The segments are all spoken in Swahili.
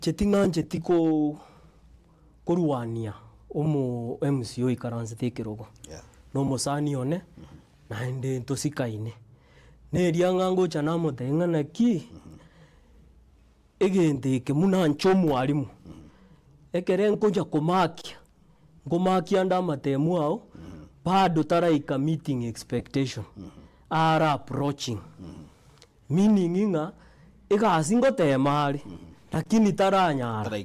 Cheting'anje tiko koruania omo MCO ikaranse tekirogo no mosani one naende ntosikaine neria ng'ango chana moteng'ana ki egente ke muna ncho mwalimu ekere nkoja ngomakia nda matemu ao bado taraika meeting expectation are approaching meaning inga igasingo temari lakini taranyara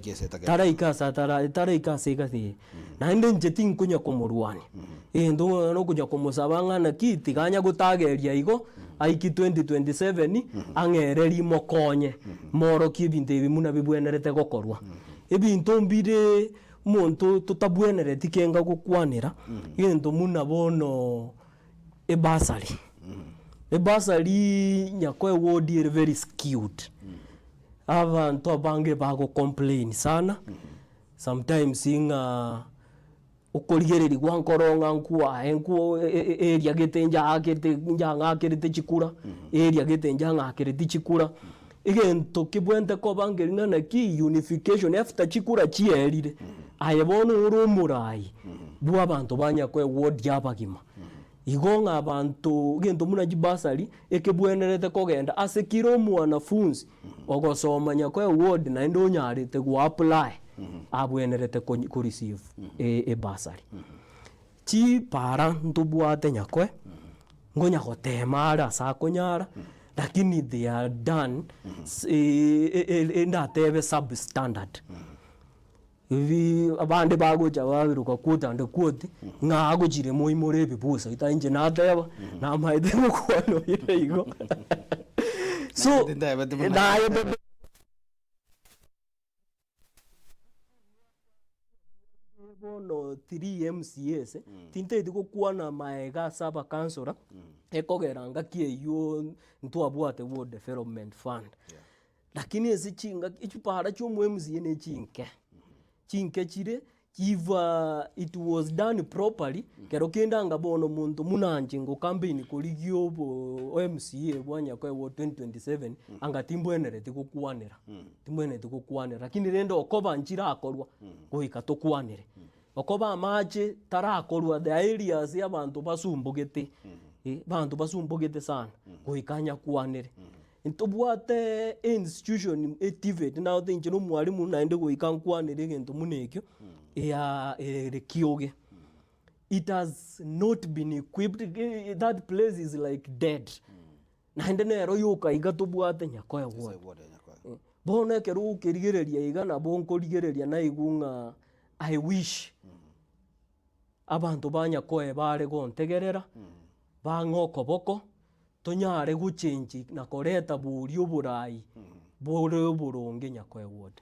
taraika sekati naende njeting kunya komurwani ndo no kunya komosabangana kiti ganya gutageria igo aiki 2027 angereri mokonye moro kibinte bimuna bibwenerete gokorwa ebinto mbire muntu tutabwenereti kenga gukwanira gento muna bono ebasari nyakwe word is very skewed abantu abange bago complain sana sometimes inga ukorigereri gwankoronga nkuwa area getenja ngakirite chikura area getenja ngakirite chikura igento kibwente ko bangerina na ki unification after chikura chierire ayebono urumurai bwa abantu banyakwe word yabagima igonga abantu gento muna jibasari ekebwenerete kogenda asekiro mwanafunzi ogosoma nyakwe word na ndo nyarite go apply abwenerete ko receive basari chi para ntubwate nyakwe ngonya gotemara sakonyara lakini they are done ndatebe substandard ivi abande bagocha babiruka kuta nde kuoti ngagujire moimore bibusa itanje nateba na maide mukwano ire igo so bono 3 MCS tinte diko kuana maega saba kansora ekogeranga kieyo ntwabwate World Development Fund lakini ezi chinga ichupara cyo mu MCS ne chinke chire kiva it was done properly kero kendanga bono muntu munanje ngo campaign koligio bo MCA bwanya kwa 2027 anga timbwenerete gukwanira timbwenerete gukwanira lakini rendo okoba njira akorwa goika tokwanire okoba mache tarakorwa the areas y'abantu basumbugete bantu basumbugete sana goikanya kwanire ntobwate institution activate now think no mwalimu naende goikankwanire gento munekyo ya rekioge it has not been equipped. That place is like dead naende nero yoka igatobwate nyakoya word bono kero ukirigereria igana bonko rigereria na igunga I wish abantu banyakoye bare gontegerera bang'oko boko tonyare guchange na koreta buri oburai bore oburonge nyakoye word